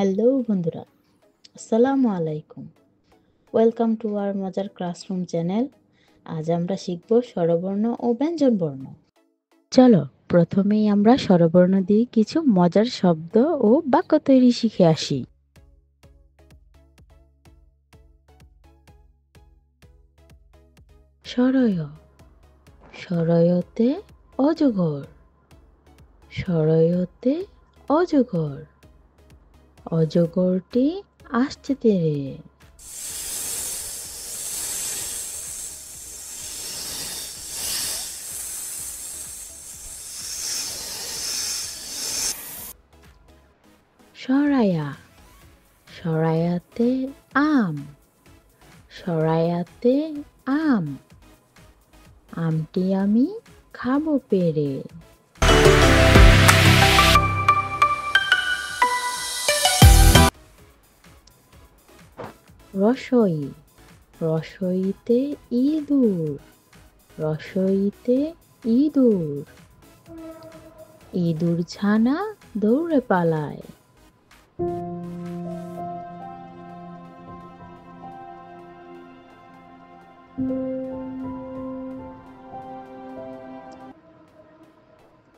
Hello বন্ধুরা, আসসালামু আলাইকুম। ওয়েলকাম টু আওয়ার মজার ক্লাসরুম চ্যানেল। আজ আমরা শিখব স্বরবর্ণ ও ব্যঞ্জনবর্ণ। চলো প্রথমেই আমরা স্বরবর্ণ দিয়ে কিছু মজার শব্দ ও বাক্য তৈরি শিখে আসি। সরয়, সরয়তে অজগর, সরয়তে অজগর, অজগরটি আসছে তেরে। সরায়া, সরায়াতে আম, সরায়াতে আম, আমটি আমি খাবো পেরে। রসই, রসইতে ইঁদুর, রসইতে ইঁদুর, ইঁদুর ছানা দৌড়ে পালায়।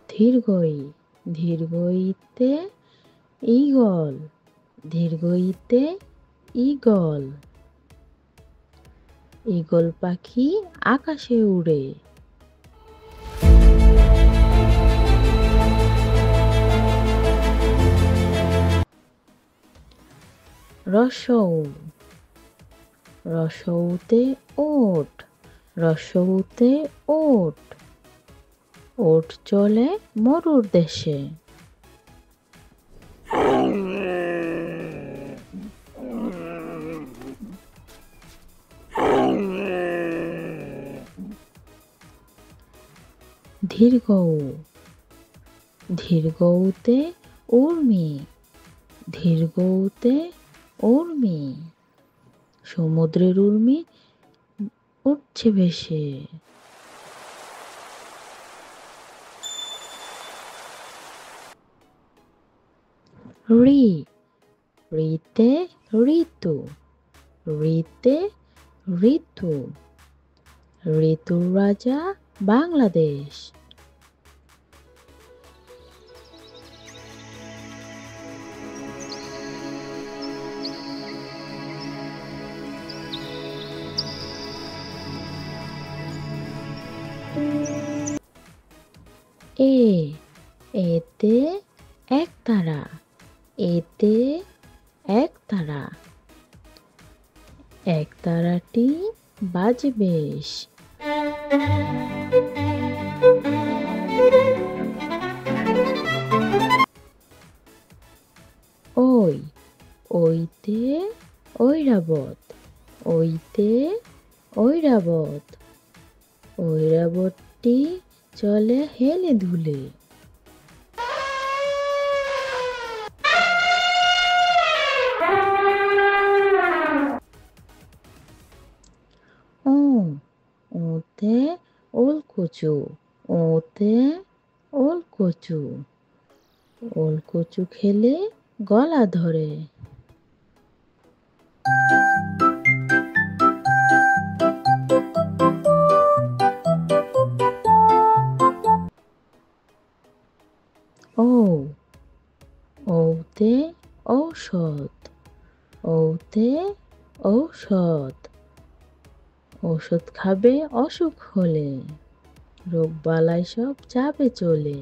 ধীর্ঘই, ধীর্ঘইতে ঈগল, ধীর্ঘইতে ঈগল, ঈগল পাখি আকাশে উড়ে। রসৌ, রসৌতে ওট, রসৌতে ওট, ওট চলে মরুর দেশে। দীর্ঘৌ, দীর্ঘৌতে উর্মি, দীর্ঘৌতে উর্মি, সমুদ্রের উর্মি উঠছে ভেসে। ঋ, ঋতে ঋতু, ঋতে ঋতু, ঋতুর রাজা বাংলাদেশ। এ, এতে একতারা, এতে একতারা, একতারাটি বাজে বেশ। ওই, ওইতে ঐরাবত, ওইতে ঐরাবত, ঐরাবতটি চলে হেলে দুলে। ও, ওতে ওলকচু, ওতে ওলকচু, ওলকচু খেলে গলা ধরে। ও, ওতে ঔষধ, ওতে ঔষধ, ওষুধ খাবে অসুখ হলে, রোগ বালাই সব যাবে চলে।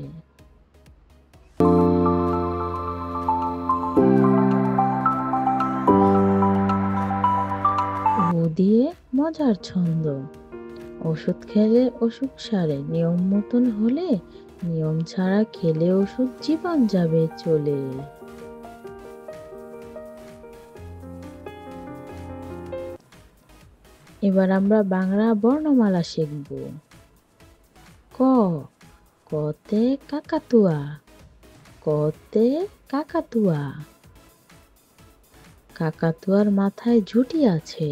ও দিয়ে মজার ছন্দ, ওষুধ খেলে অসুখ সারে, নিয়ম মতন হলে, নিয়ম ছাড়া খেলে ওষুধ জীবন যাবে চলে। এবার আমরা বাংলা বর্ণমালা শিখব। ক, কতে কাকাতুয়া, কতে কাকাতুয়া, কাকাতুয়ার মাথায় ঝুঁটি আছে।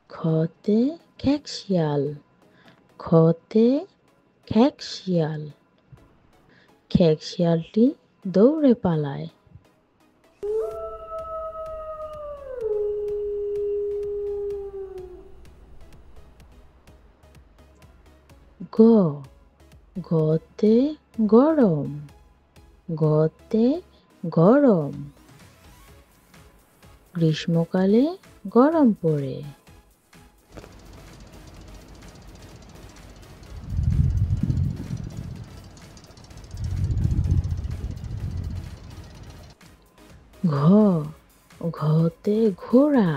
খতে খেকশিয়াল, খতে খেকশিয়াল। খেকশিয়ালটি দৌড়ে পালায়। গ গতে গরম, গতে গরম। গ্রীষ্মকালে গরম পড়ে। ঘ ঘতে ঘোড়া,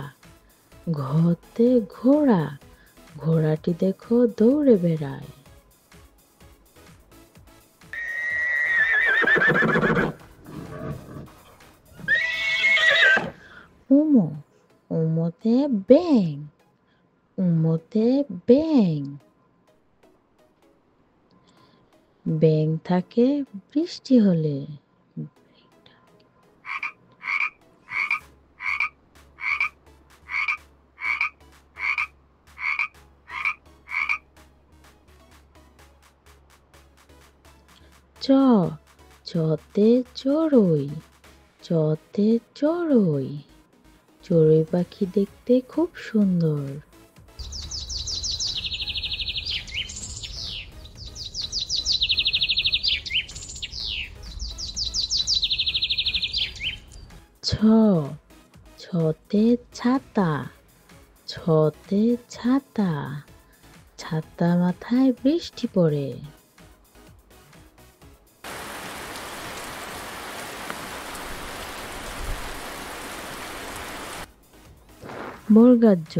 ঘতে ঘোড়া। ঘোড়াটি দেখো দৌড়ে বেড়ায়। উমো উমোতে ব্যাঙ, উমোতে ব্যাঙ। ব্যাঙ থাকে বৃষ্টি হলে। চ চতে চড়ুই, চতে চড়ুই। চড়ুই পাখি দেখতে খুব সুন্দর। ছ ছতে ছাতা, ছতে ছাতা। ছাতা মাথায় বৃষ্টি পড়ে। বর্গার জ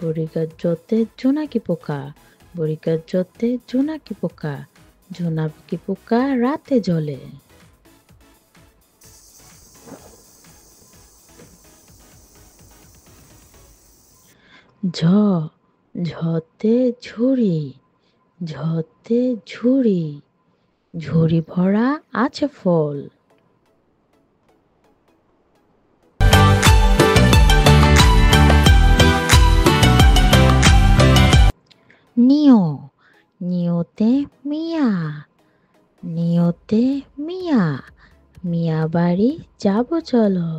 বর্গার জতে জোনাকি পোকা, বর্গার জতে জোনাকি পোকা। জোনাকি পোকা রাতে জ্বলে। ঝ ঝতে ঝুড়ি, ঝতে ঝুড়ি। ঝুড়ি ভরা আছে ফল। নিও নিওতে মিয়া, নিওতে মিয়া। মিয়া বাড়ি যাব চলো।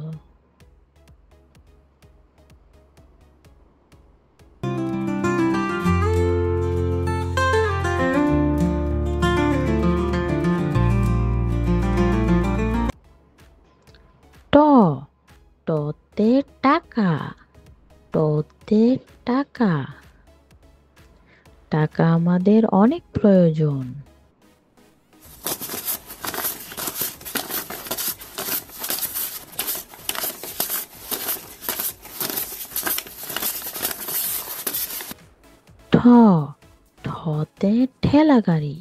ট টতে টাকা, টতে টাকা। টাকা আমাদের অনেক প্রয়োজন। ঠ ঠতে ঠেলা গাড়ি,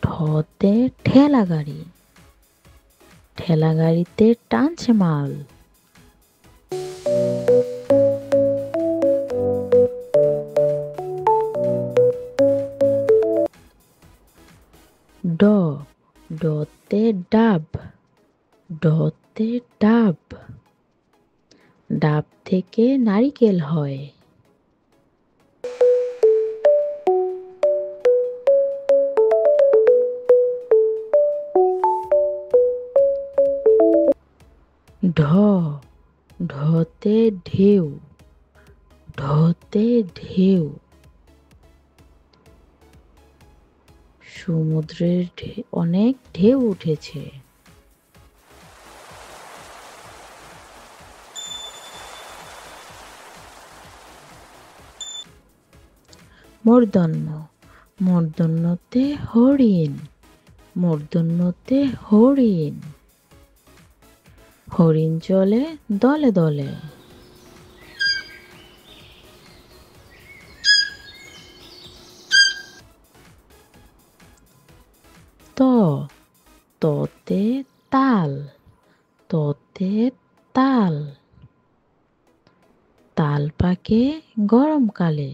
ঠতে ঠেলা গাড়ি। ঠেলা গাড়িতে টানছে মাল। ড ডতে ডাব, ডতে ডাব। ডাব থেকে নারিকেল হয়। ঢ ঢতে ঢেউ, ঢতে ঢেউ। সমুদ্রের অনেক ঢেউ উঠেছে। মূর্ধন্য মূর্ধন্যতে হরিণ, মূর্ধন্যতে হরিণ। হরিণ চলে দলে দলে। ত ততে তাল, ততে তাল। তাল পাকে গরমকালে।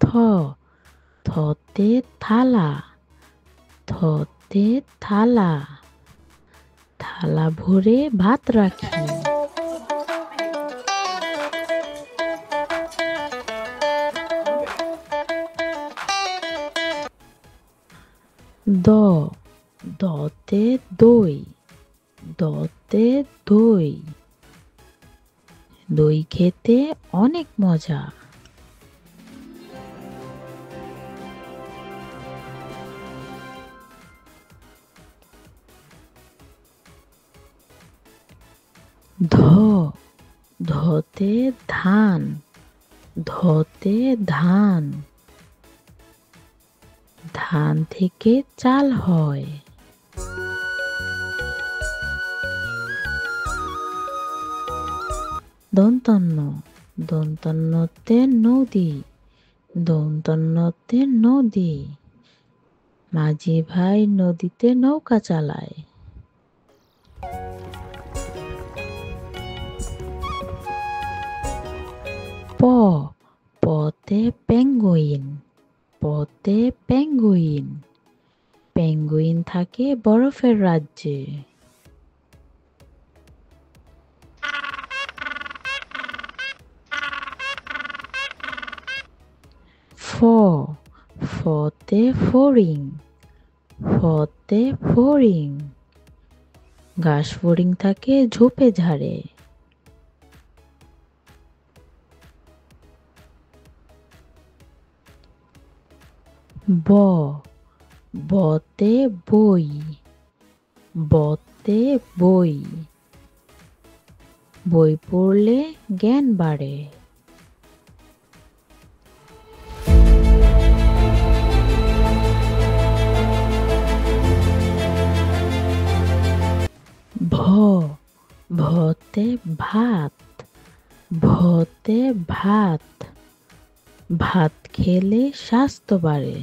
থ থতে থালা, থতে থালা, থালা ভরে ভাত রাখি। দ, দতে দই, দতে দই, দই খেতে অনেক মজা। ধ, ধতে ধান, ধতে ধান, ধান থেকে চাল হয়। দন্তন্য, দন্তন্যতে নদী, দন্তন্যতে নদী, মাঝি ভাই নদীতে নৌকা চালায়। প, পতে পেঙ্গুইন, পতে পেঙ্গুইন, পেঙ্গুইন থাকে বরফের রাজ্যে। ফ, ফতে ফড়িং, ফতে ফড়িং, ঘাস ফড়িং থাকে ঝোপে ঝাড়ে। ব, বতে বই, বতে বই, বই পড়লে জ্ঞান বাড়ে। ভ, ভতে ভাত, ভতে ভাত, ভাত খেলে স্বাস্থ্য বাড়ে।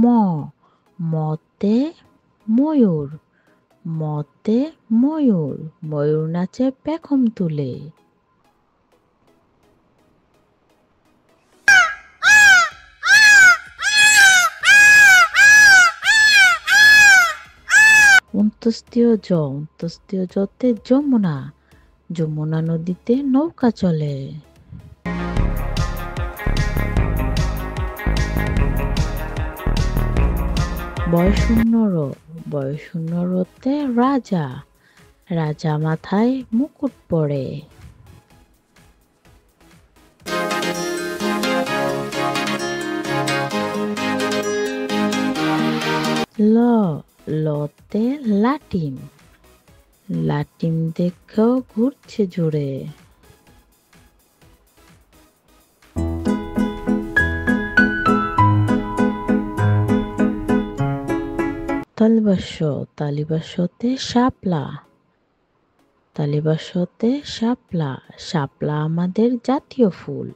ম, মতে ময়ূর, মতে ময়ূর, ময়ূর নাচে পেখম তুলে। অন্ত্যেষ্টিয় জ, অন্ত্যেষ্টিয় জতে যমুনা, যমুনা নদীতে নৌকা চলে। বয়শূন্য র, বয়শূন্য রতে রাজা, রাজা মাথায় মুকুট পরে। ল, লতে লাটিম, লাটিম দেখেও ঘুরছে জোরে। তালিবাস্য, তালিবাস্যতে শাপলা, তালিবাস্যতে শাপলা, শাপলা আমাদের জাতীয় ফুল।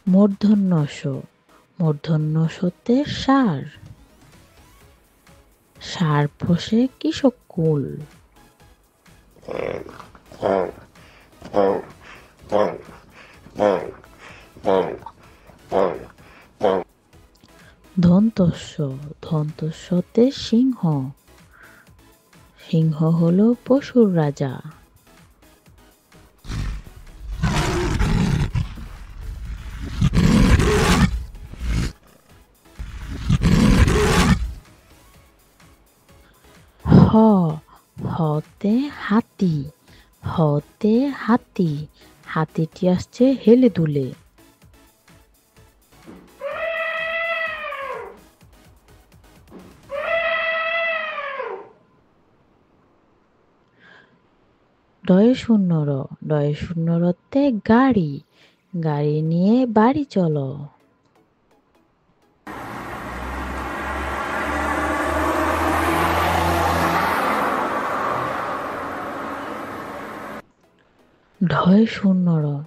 মূর্ধন্য ষ, মূর্ধন্য ষতে ষাঁড়, ষাঁড় পোষে কৃষক কুল। ধন্তস্ব, ধন্তস্বতে সিংহ, সিংহ হলো পশুর রাজা। হ, হতে হাতি, হতে হাতি, হাতিটি আসছে হেলে দুলে। ডয়ে শূন্য র, ডয়ে শূন্য রতে গাড়ি, গাড়ি নিয়ে বাড়ি চলো। ঢয় শূন্য র,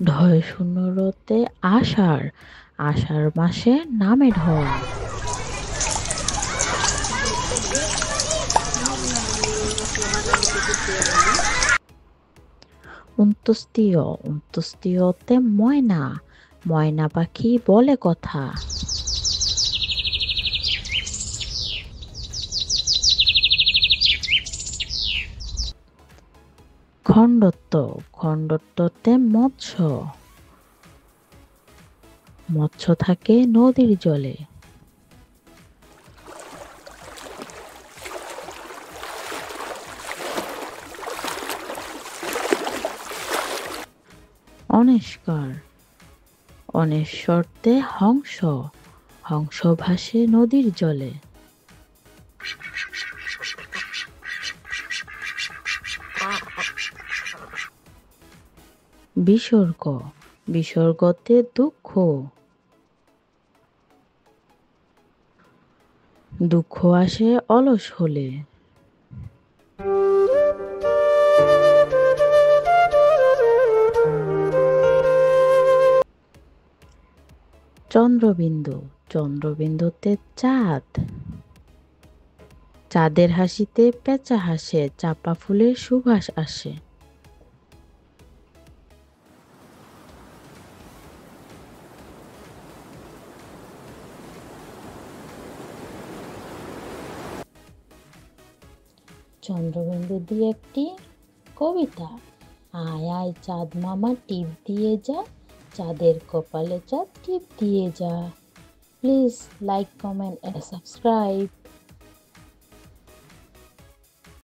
ঢয় শূন্য রতে আষাঢ়, আষাঢ় মাসে নামে ঢল। উন্তস্তীয়, উন্তস্তীয়তে ময়না, ময়না পাখি বলে কথা। খণ্ডত্ব, খণ্ডত্বতে মৎস্য, মৎস্য থাকে নদীর জলে। অনেস্কর, অনেশ্বরতে হংস, হংস ভাসে নদীর জলে। বিসর্গ, বিসর্গতে দুঃখ, দুঃখ আসে অলস হলে। চন্দ্রবিন্দু, চন্দ্রবিন্দুতে চাঁদ, চাঁদের হাসিতে পেঁচা হাসে, চাঁপা ফুলের সুবাস আসে। চন্দ্রবিন্দু দিয়ে একটি কবিতা। আয় আয় চাঁদ মামা টিপ দিয়ে যা, চাঁদের কপালে চাঁদ টিপ দিয়ে যা। Please like, comment and subscribe.